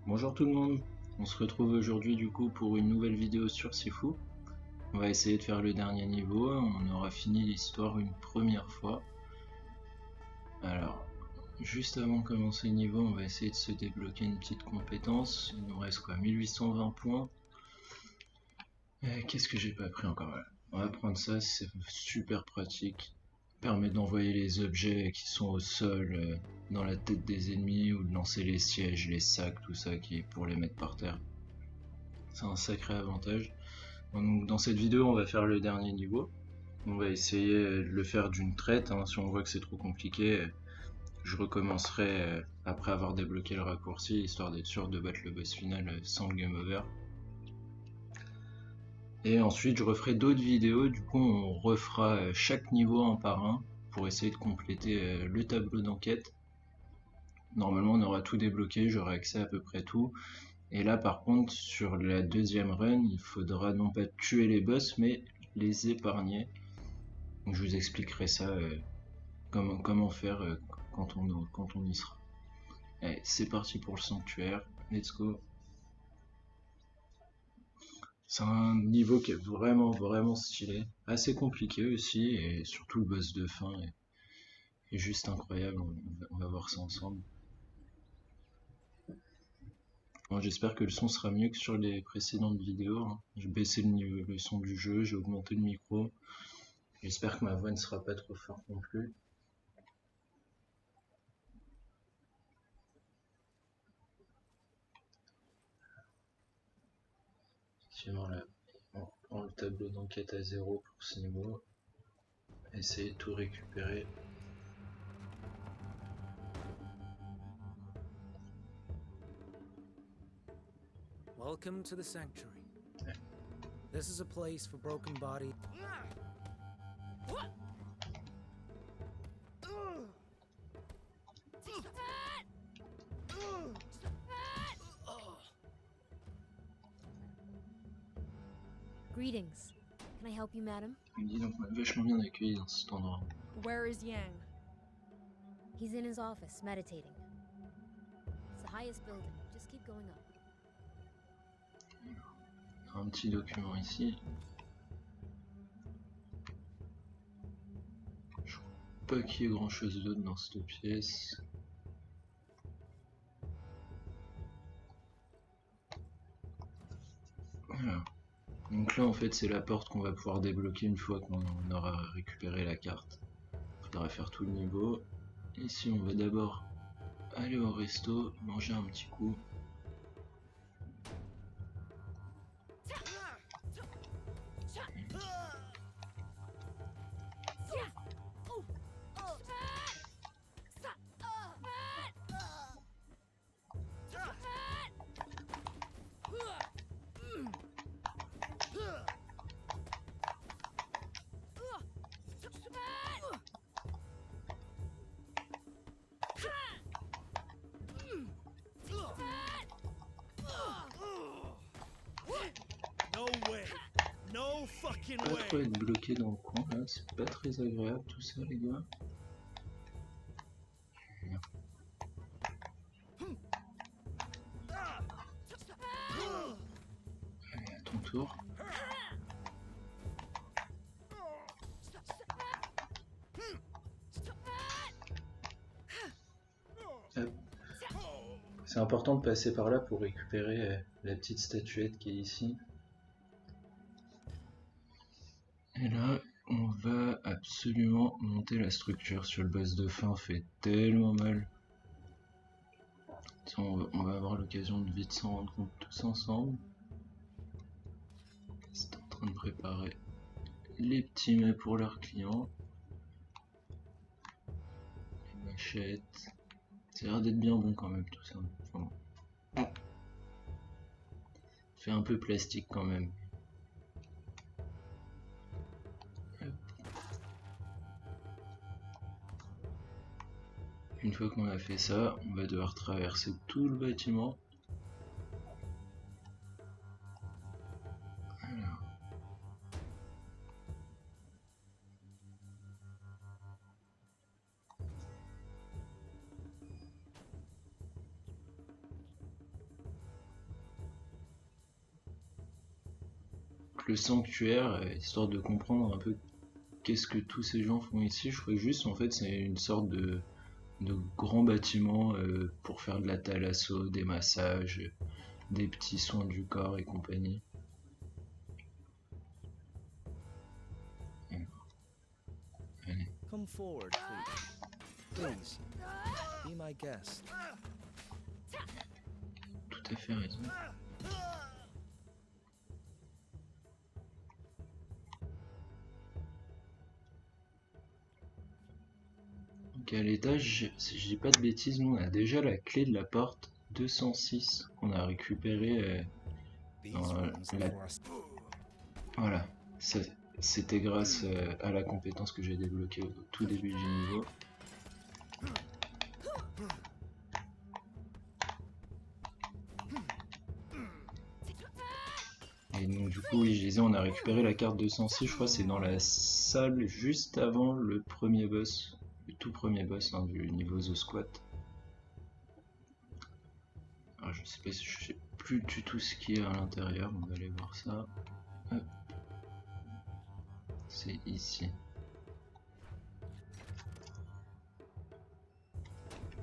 Bonjour tout le monde, on se retrouve aujourd'hui du coup pour une nouvelle vidéo sur Sifu. On va essayer de faire le dernier niveau, on aura fini l'histoire une première fois. Alors, juste avant de commencer le niveau, on va essayer de se débloquer une petite compétence. Il nous reste quoi, 1820 points. Qu'est-ce que j'ai pas pris encore là? On va prendre ça, c'est super pratique. Permet d'envoyer les objets qui sont au sol dans la tête des ennemis ou de lancer les sièges, les sacs, tout ça qui est pour les mettre par terre. C'est un sacré avantage. Donc, dans cette vidéo, on va faire le dernier niveau. On va essayer de le faire d'une traite. Si on voit que c'est trop compliqué, je recommencerai après avoir débloqué le raccourci, histoire d'être sûr de battre le boss final sans le game over. Et ensuite, je referai d'autres vidéos. Du coup, on refera chaque niveau un par un pour essayer de compléter le tableau d'enquête. Normalement, on aura tout débloqué, j'aurai accès à peu près tout. Et là, par contre, sur la deuxième run, il faudra non pas tuer les boss, mais les épargner. Donc, je vous expliquerai ça, comment faire quand on y sera. Allez, c'est parti pour le sanctuaire, let's go. C'est un niveau qui est vraiment stylé, assez compliqué aussi, et surtout le boss de fin est juste incroyable, on va voir ça ensemble. Bon, j'espère que le son sera mieux que sur les précédentes vidéos. J'ai baissé le son du jeu, j'ai augmenté le micro. J'espère que ma voix ne sera pas trop forte non plus. Sinon là, on prend le tableau d'enquête à 0 pour ce niveau. Essayer de tout récupérer. Welcome to the sanctuary. This is a place for broken bodies. Greetings. Can I help you, madam? Dis donc, on m'a vachement bien accueilli dans cet endroit. Where is Yang? He's in his office, meditating. It's the highest building. Just keep going up. Un petit document ici. Je crois pas qu'il y ait grand chose d'autre dans cette pièce. Voilà. Donc là en fait c'est la porte qu'on va pouvoir débloquer une fois qu'on aura récupéré la carte. Il faudra faire tout le niveau. Ici on va d'abord aller au resto, manger un petit coup. Pas trop être bloqué dans le coin là, c'est pas très agréable tout ça les gars. Allez, à ton tour. C'est important de passer par là pour récupérer la petite statuette qui est ici. Et là, on va absolument monter la structure sur le boss de fin, fait tellement mal. On va avoir l'occasion de vite s'en rendre compte tous ensemble. C'est en train de préparer les petits mets pour leurs clients. Les machettes. Ça a l'air d'être bien bon quand même tout ça. Enfin, fait un peu plastique quand même. Une fois qu'on a fait ça, on va devoir traverser tout le bâtiment. Alors. le sanctuaire, histoire de comprendre un peu qu'est-ce que tous ces gens font ici. Je crois que juste, en fait, c'est une sorte de grand bâtiment pour faire de la thalasso, des massages, des petits soins du corps et compagnie. Allez. Come forward, please. Please, be my guest. Tout à fait raison. Donc à l'étage, si je dis pas de bêtises, nous on a déjà la clé de la porte 206 qu'on a récupérée. Voilà, c'était grâce à la compétence que j'ai débloquée au tout début du niveau. Et donc du coup, oui, je disais, on a récupéré la carte 206, je crois c'est dans la salle juste avant le premier boss, le tout premier boss du niveau The Squat. Alors je sais pas, je sais plus du tout ce qu'il y a à l'intérieur, on va aller voir ça. Hop. C'est ici.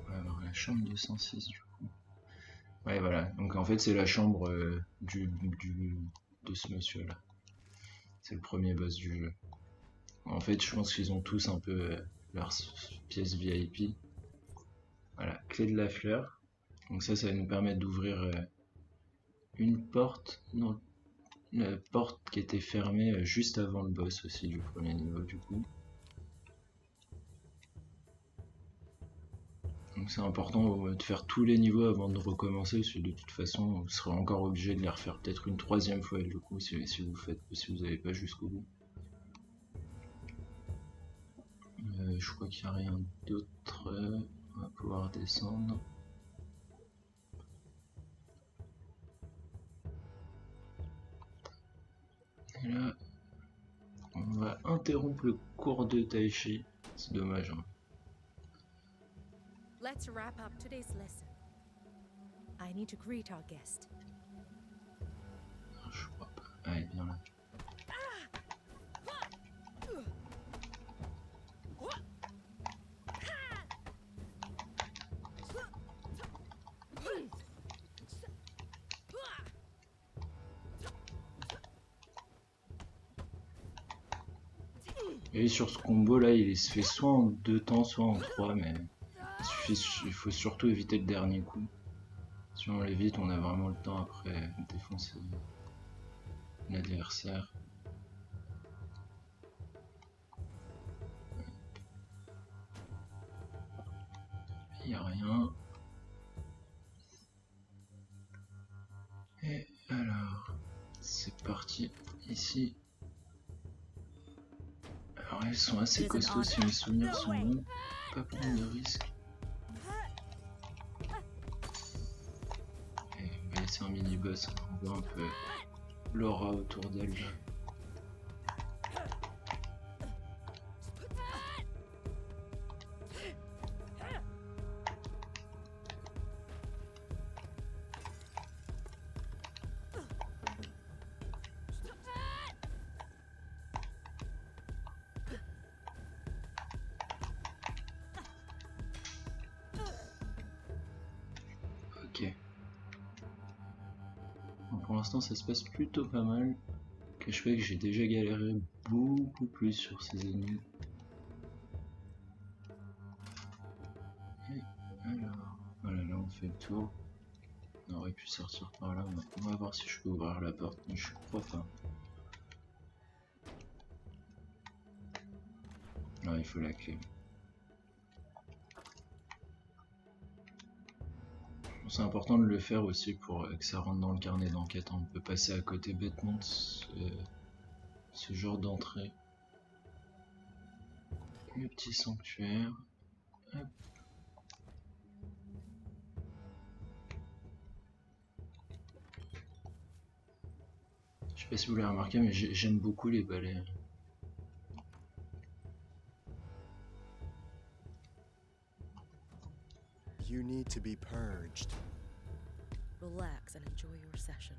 On va voir la chambre 206 du coup. Ouais voilà, donc en fait c'est la chambre de ce monsieur là. C'est le premier boss du jeu. En fait je pense qu'ils ont tous un peu leur pièce VIP. Voilà, clé de la fleur. Donc ça va nous permettre d'ouvrir une porte, non, la porte qui était fermée juste avant le boss aussi du premier niveau du coup. Donc c'est important de faire tous les niveaux avant de recommencer, parce que de toute façon vous serez encore obligé de les refaire peut-être une troisième fois du coup si vous n'avez pas jusqu'au bout. Je crois qu'il n'y a rien d'autre. On va pouvoir descendre. Et là, on va interrompre le cours de Tai Chi. C'est dommage. Hein. Let's wrap up today's lesson. I need to greet our guest. Je crois pas. Allez, viens là. Et sur ce combo là, il se fait soit en 2 temps, soit en 3, mais il faut surtout éviter le dernier coup. Si on l'évite, on a vraiment le temps après de défoncer l'adversaire. Il n'y a rien. Et alors, c'est parti ici. Alors elles sont assez costauds si mes souvenirs sont bons. Pas prendre de risques. Et on va laisser un mini boss. On voit un peu l'aura autour d'elle. Ok. Bon, pour l'instant ça se passe plutôt pas mal. Que je fais que j'ai déjà galéré beaucoup plus sur ces ennemis. Et alors, voilà, là on fait le tour. On aurait pu sortir par là. On va voir si je peux ouvrir la porte, mais je crois pas. Non, il faut la clé. C'est important de le faire aussi pour que ça rentre dans le carnet d'enquête. On peut passer à côté bêtement de ce genre d'entrée. Le petit sanctuaire. Hop. Je sais pas si vous l'avez remarqué, mais j'aime beaucoup les balais. You need to be purged. Relax and enjoy your session.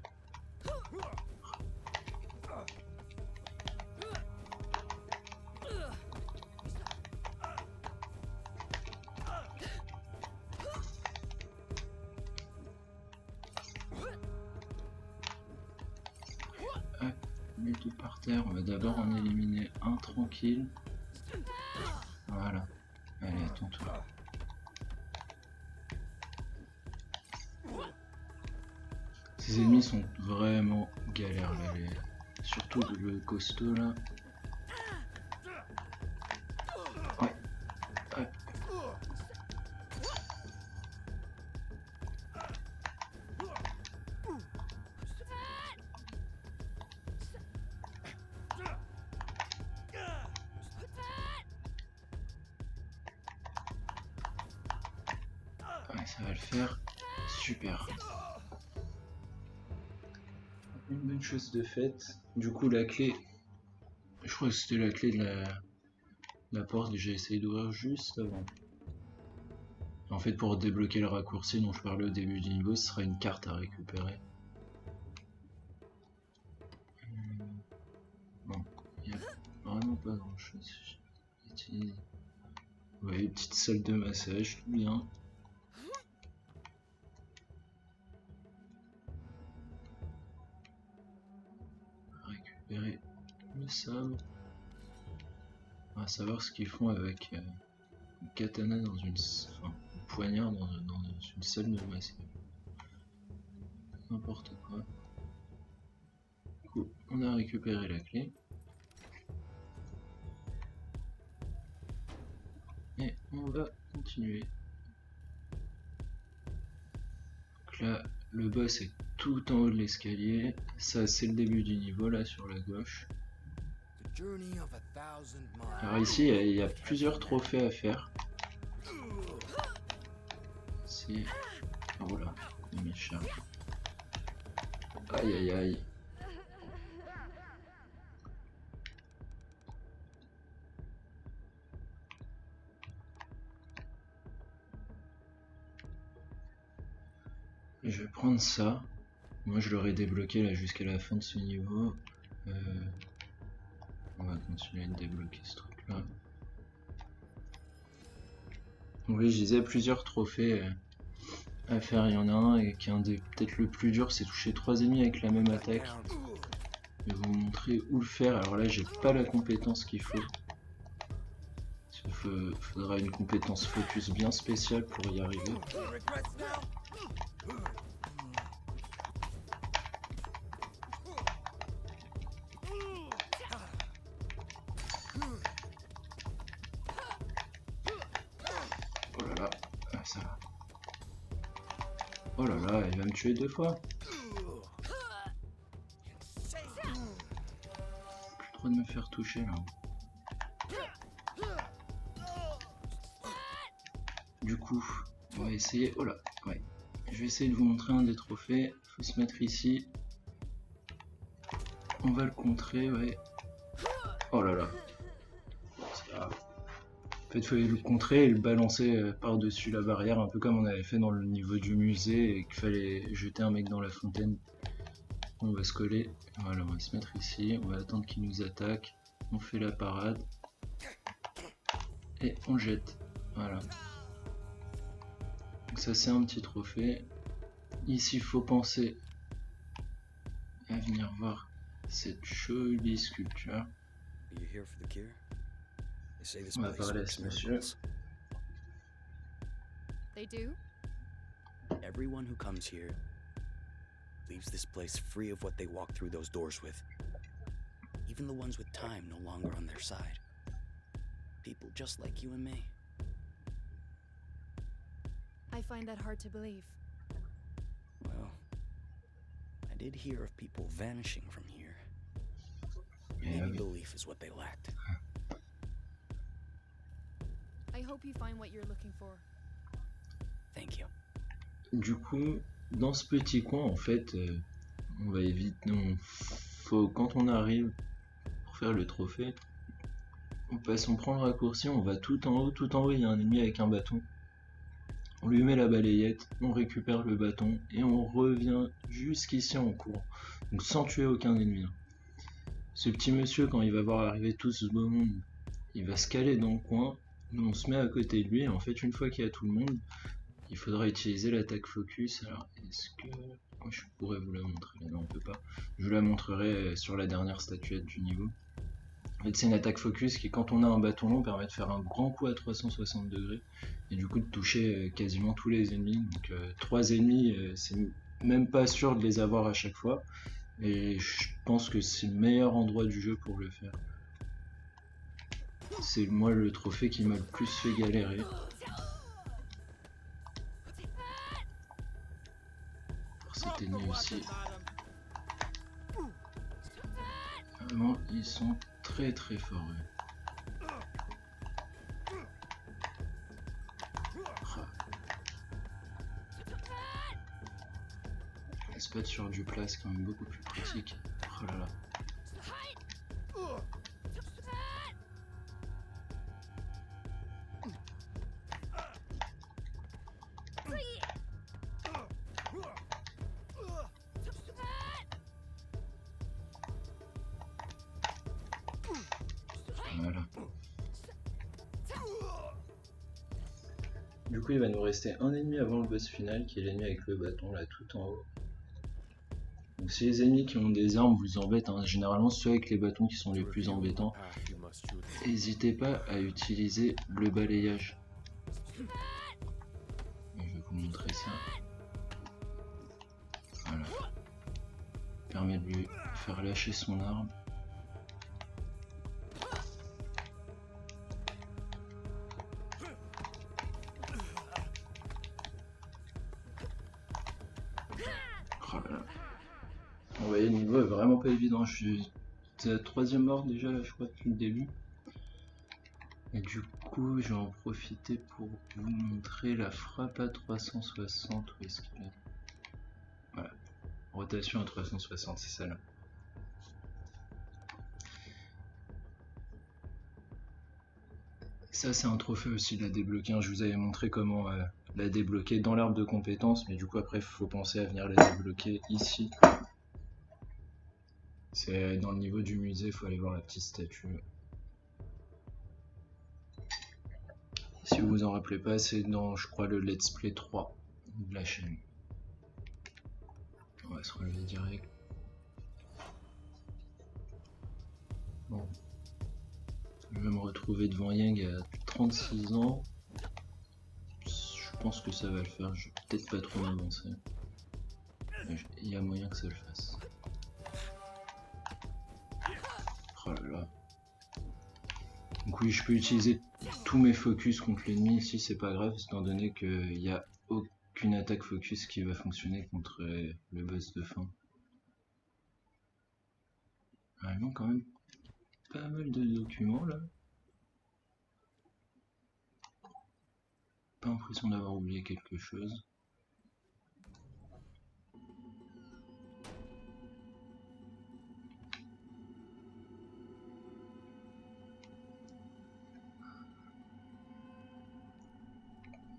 Les deux par terre, on va d'abord en éliminer un tranquille. Voilà. Allez, à ton tour. Ces ennemis sont vraiment galères là, surtout le costaud là. Ouais. Hop. Ouais, ça va le faire. Super. Une bonne chose de faite. Du coup, la clé, je crois que c'était la clé de la porte que j'ai essayé d'ouvrir juste avant. En fait, pour débloquer le raccourci dont je parlais au début du niveau, ce sera une carte à récupérer. Bon, il n'y a vraiment pas grand chose. Ouais, petite salle de massage, tout bien. Récupérer le sabre. On va savoir ce qu'ils font avec un katana dans une... Enfin, un poignard dans une salle de massage. N'importe quoi. Du coup, on a récupéré la clé. Et on va continuer. Donc là, le boss est tout en haut de l'escalier. Ça, c'est le début du niveau, là, sur la gauche. Alors ici, il y a plusieurs trophées à faire. C'est... Oh là, les méchants. Aïe aïe aïe. Je vais prendre ça. Moi je l'aurais débloqué là jusqu'à la fin de ce niveau. On va continuer de débloquer ce truc là. Oui, je disais plusieurs trophées à faire. Il y en a un et qui est un des peut-être le plus dur, c'est toucher 3 ennemis avec la même attaque. Je vais vous montrer où le faire. Alors là j'ai pas la compétence qu'il faut. Il faudra une compétence focus bien spéciale pour y arriver. Oh là là, ah, ça va. Oh là là, il va me tuer 2 fois. Plus trop de me faire toucher là. Du coup, on va essayer. Oh là, ouais. Je vais essayer de vous montrer un des trophées. Faut se mettre ici. On va le contrer, ouais. Oh là là. C'est grave. En fait, il fallait le contrer et le balancer par-dessus la barrière, un peu comme on avait fait dans le niveau du musée et qu'il fallait jeter un mec dans la fontaine. On va se coller. Voilà, on va se mettre ici. On va attendre qu'il nous attaque. On fait la parade. Et on jette. Voilà. Donc ça c'est un petit trophée. Ici il faut penser à venir voir cette jolie sculpture. On va parler à ce monsieur. They do? Everyone who comes here leaves this place free of what they walk through those doors with. Even the ones with time no longer on their side. People just like you and me. I find that hard to believe. Well, I did hear of people vanishing from here. Maybe belief is what they lacked. I hope you find what you're looking for. Thank you. Du coup, dans ce petit coin, en fait, on va éviter. Quand on arrive pour faire le trophée, on prend le raccourci, on va tout en haut, il y a un ennemi avec un bâton. On lui met la balayette, on récupère le bâton et on revient jusqu'ici en courant. Donc sans tuer aucun ennemi. ce petit monsieur, quand il va voir arriver tout ce beau monde, il va se caler dans le coin. Nous, on se met à côté de lui. Et en fait, une fois qu'il y a tout le monde, il faudra utiliser l'attaque focus. Alors, est-ce que... Moi, je pourrais vous la montrer. Non, on peut pas. Je vous la montrerai sur la dernière statuette du niveau. En fait, c'est une attaque focus qui, quand on a un bâton long, permet de faire un grand coup à 360 degrés. Et du coup, de toucher quasiment tous les ennemis. Donc, 3 ennemis, c'est même pas sûr de les avoir à chaque fois. Et je pense que c'est le meilleur endroit du jeu pour le faire. C'est moi le trophée qui m'a le plus fait galérer. Pour cet ennemi aussi. Vraiment, ils sont très très forts. La spot sur du plat, c'est quand même beaucoup plus pratique. Oh là là. Voilà. Du coup, il va nous rester un ennemi avant le boss final, qui est l'ennemi avec le bâton là tout en haut. Donc si les ennemis qui ont des armes vous embêtent, hein, généralement ceux avec les bâtons qui sont les plus embêtants, n'hésitez pas à utiliser le balayage. Je vais vous montrer ça. Voilà. Permet de lui faire lâcher son arme. Oh là là. Vous voyez, le niveau est vraiment pas évident. Je suis à la 3e mort déjà, là, je crois, depuis le début. Et du coup, je vais en profiter pour vous montrer la frappe à 360. Où est-ce qu'il est? Voilà. Rotation à 360, c'est ça là. Ça, c'est un trophée aussi, la débloquer. Je vous avais montré comment la débloquer dans l'arbre de compétences, mais du coup, après, il faut penser à venir la débloquer ici. C'est dans le niveau du musée, il faut aller voir la petite statue. Si vous vous en rappelez pas, c'est dans, je crois, le Let's Play 3 de la chaîne. On va se relever direct. Bon. Je vais me retrouver devant Yang à 36 ans. Je pense que ça va le faire, je vais peut-être pas trop m'avancer. Il y a moyen que ça le fasse. Oh là là. Donc oui, je peux utiliser tous mes focus contre l'ennemi ici, c'est pas grave, étant donné qu'il n'y a aucune attaque focus qui va fonctionner contre le boss de fin. Ah, il manque quand même pas mal de documents là. Pas l'impression d'avoir oublié quelque chose.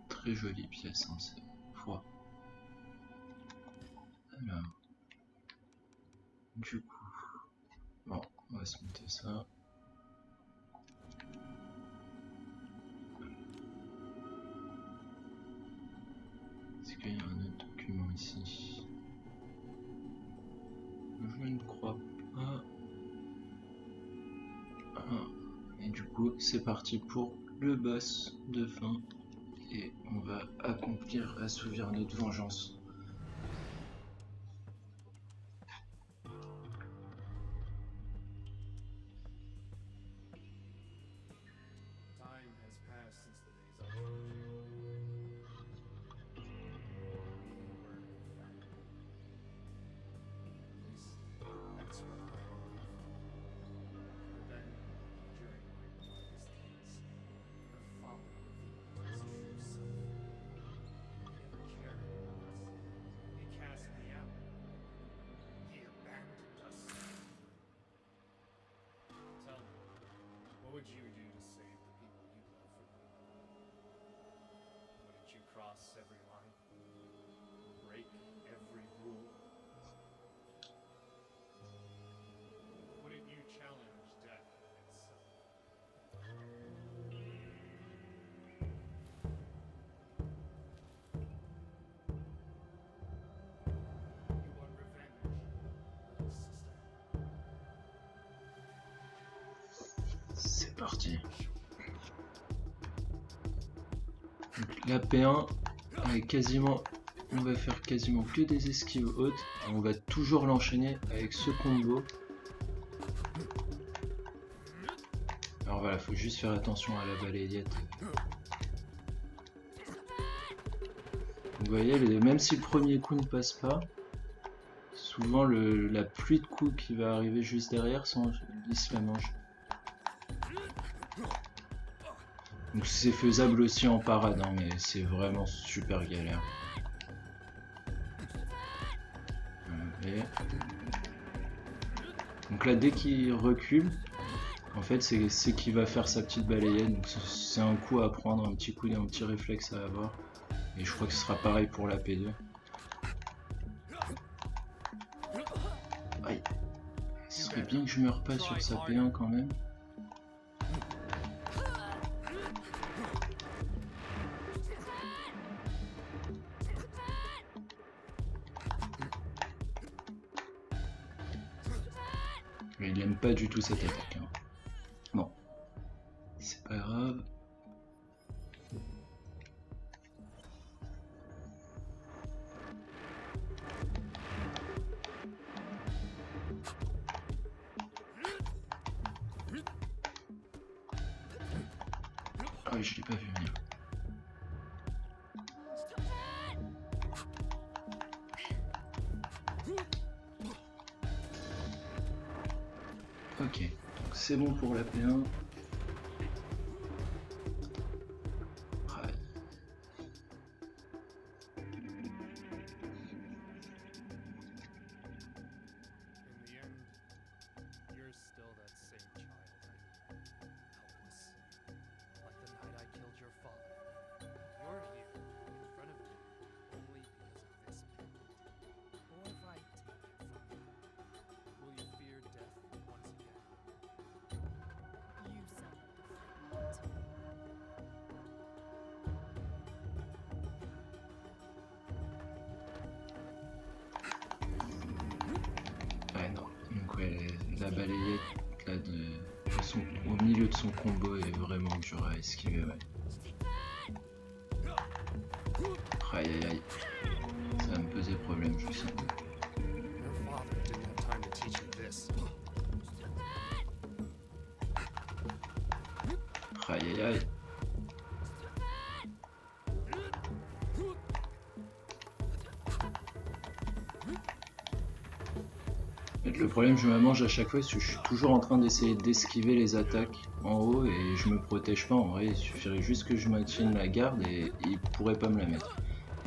Très jolie pièce, hein, c'est froid. Alors, du coup, bon, on va se monter ça. Est-ce qu'il y a un autre document ici? Je ne crois pas. Ah. Et du coup, c'est parti pour le boss de fin. Et on va accomplir, assouvir notre vengeance. parti. Donc, la P1 avec quasiment, on va faire quasiment que des esquives hautes. On va toujours l'enchaîner avec ce combo. Alors voilà, faut juste faire attention à la balayette. Vous voyez, même si le premier coup ne passe pas, souvent la pluie de coups qui va arriver juste derrière, il se la mange. Donc c'est faisable aussi en parade, hein, mais c'est vraiment super galère. Et... donc là, dès qu'il recule, en fait, c'est qu'il va faire sa petite balayette. Donc c'est un coup à prendre, un petit réflexe à avoir. Et je crois que ce sera pareil pour la P2. Aïe. Ce serait bien que je meure pas sur sa P1 quand même. Mais il aime pas du tout cette attaque. Hein. Bon. C'est pas grave. Ah oui, je l'ai pas vu venir. Ok, donc c'est bon pour la P1. Ouais. In the end, you're still that same child I knew. Helpless. Like the night I killed your father. You're here, in front of me, only because of this pendant. What if I take it from you? Will you fear death once again? You sound like a friend. Ouais, non. Donc ouais, la balayette là, au milieu de son combo est vraiment dur à esquiver, ouais. Aïe aïe aïe. Ça va me poser problème, je sens. Your father didn't have time to teach you this. Aïe aïe aïe. Le problème, je me mange à chaque fois, parce que je suis toujours en train d'essayer d'esquiver les attaques en haut et je me protège pas. En vrai, il suffirait juste que je maintienne la garde et il pourrait pas me la mettre.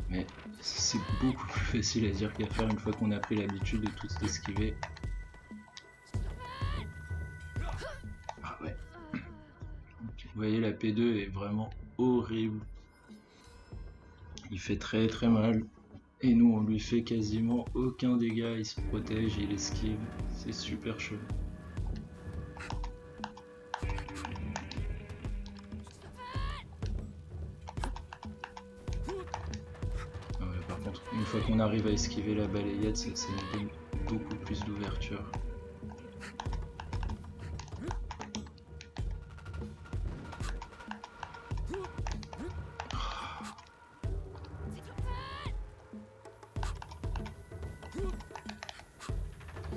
Mais c'est beaucoup plus facile à dire qu'à faire une fois qu'on a pris l'habitude de tout esquiver. Ah ouais. Vous voyez, la P2 est vraiment horrible. Il fait très très mal. Et nous, on lui fait quasiment aucun dégât, il se protège, il esquive, c'est super chaud. Ah ouais, par contre, une fois qu'on arrive à esquiver la balayette, ça nous donne beaucoup plus d'ouverture.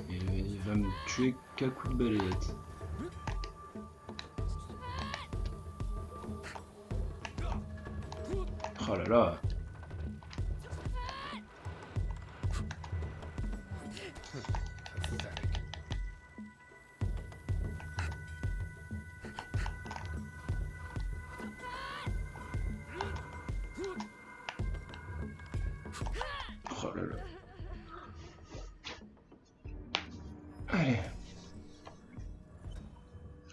Il va me tuer qu'à coup de balayette. Oh là là. Pathetic. Oh là là. Allez.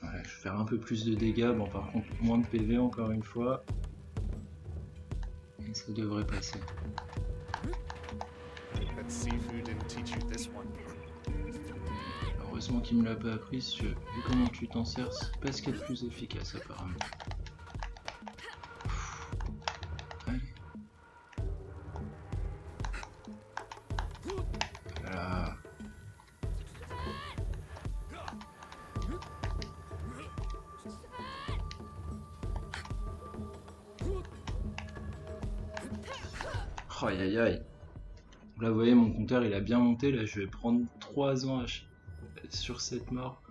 Voilà, je vais faire un peu plus de dégâts. Bon, par contre, moins de PV encore une fois. Et ça devrait passer. That seafood didn't teach you this one. Heureusement qu'il me l'a pas appris, parce que vu comment tu t'en sers, c'est pas ce qu'il y a de plus efficace apparemment. Allez. Voilà. Aïe aïe aïe. Là, vous voyez, mon compteur il a bien monté. Là, je vais prendre 3 ans sur cette mort.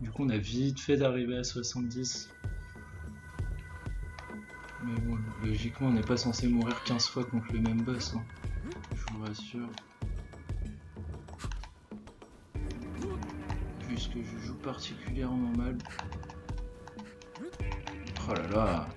Du coup, on a vite fait d'arriver à 70. Mais bon, logiquement, on n'est pas censé mourir 15 fois contre le même boss. Hein. Je vous rassure. Juste que je joue particulièrement mal. Oh là là.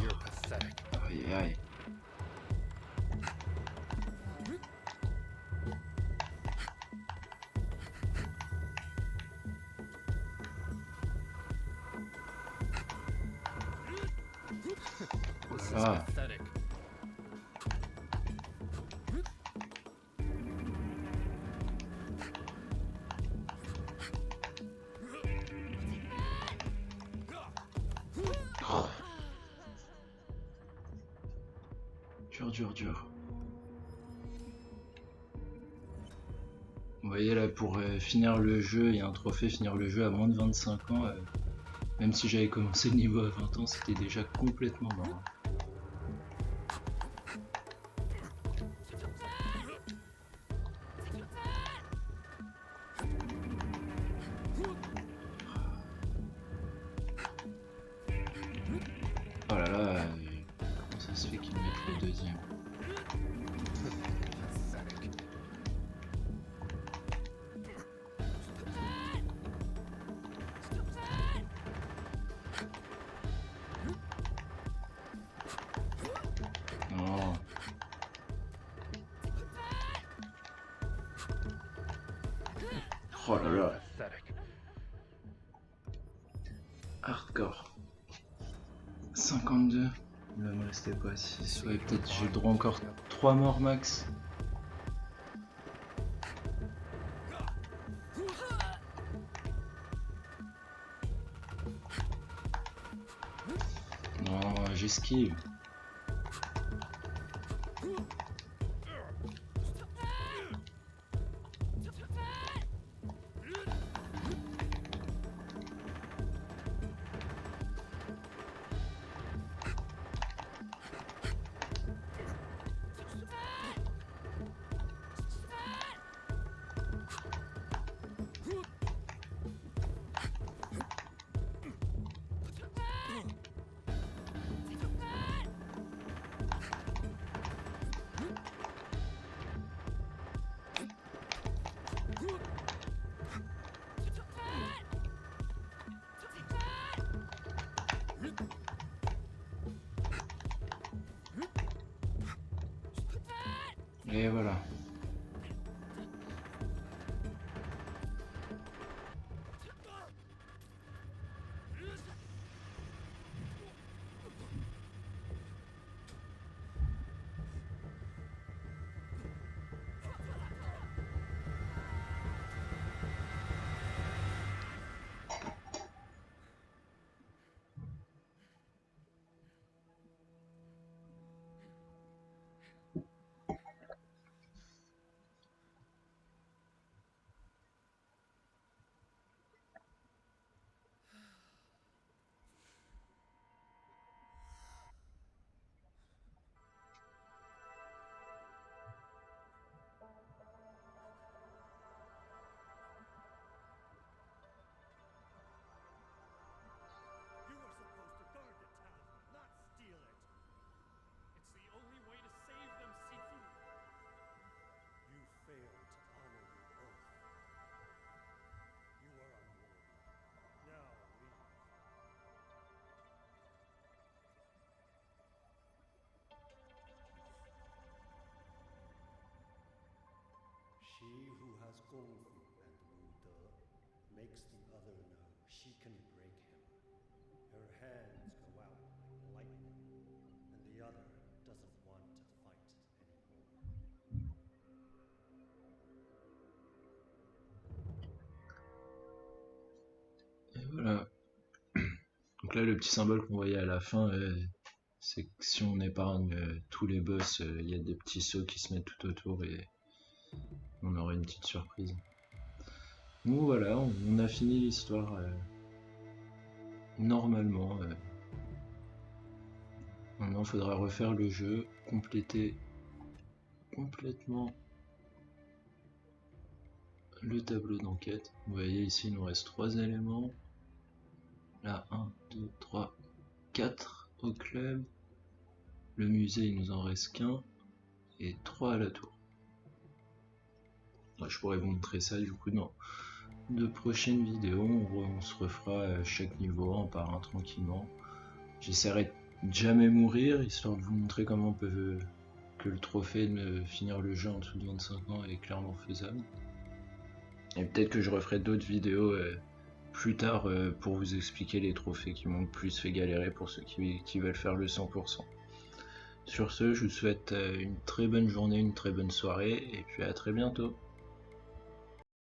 You're pathetic. Aïe aïe. This is Ah. pathetic. Oh. Dur. Vous voyez là, pour finir le jeu, il y a un trophée finir le jeu à moins de 25 ans. Même si j'avais commencé le niveau à 20 ans, c'était déjà complètement mort. Oh là là, comment ça se fait qu'ils mettent le deuxième? Pathetic. Non. Oh là là, Pathetic. hardcore. 52. Il va me rester quoi? 6. Ouais, peut-être j'ai le droit encore 3 morts max. Non, j'esquive. Et voilà. You were supposed to guard the talisman, not steal it. It's the only way to save them, Sifu. You failed to honor your oath. You are unworthy. Now leave. She who has Gong Fu and Wu De makes the other know she can break him. Her hands go out like lightning. Donc là, le petit symbole qu'on voyait à la fin, c'est que si on épargne tous les boss, il y a des petits sauts qui se mettent tout autour et on aura une petite surprise. Donc voilà, on a fini l'histoire normalement. Maintenant, il faudra refaire le jeu, compléter complètement le tableau d'enquête. Vous voyez ici, il nous reste 3 éléments. Là, 1, 2, 3, 4 au club. Le musée, il nous en reste qu'un. Et 3 à la tour. Je pourrais vous montrer ça du coup dans de prochaines vidéos. On se refera chaque niveau en parlant tranquillement. J'essaierai de jamais mourir, histoire de vous montrer comment on peut que le trophée de finir le jeu en dessous de 25 ans est clairement faisable. Et peut-être que je referai d'autres vidéos plus tard pour vous expliquer les trophées qui m'ont le plus fait galérer pour ceux qui veulent faire le 100%. Sur ce, je vous souhaite une très bonne journée, une très bonne soirée, et puis à très bientôt.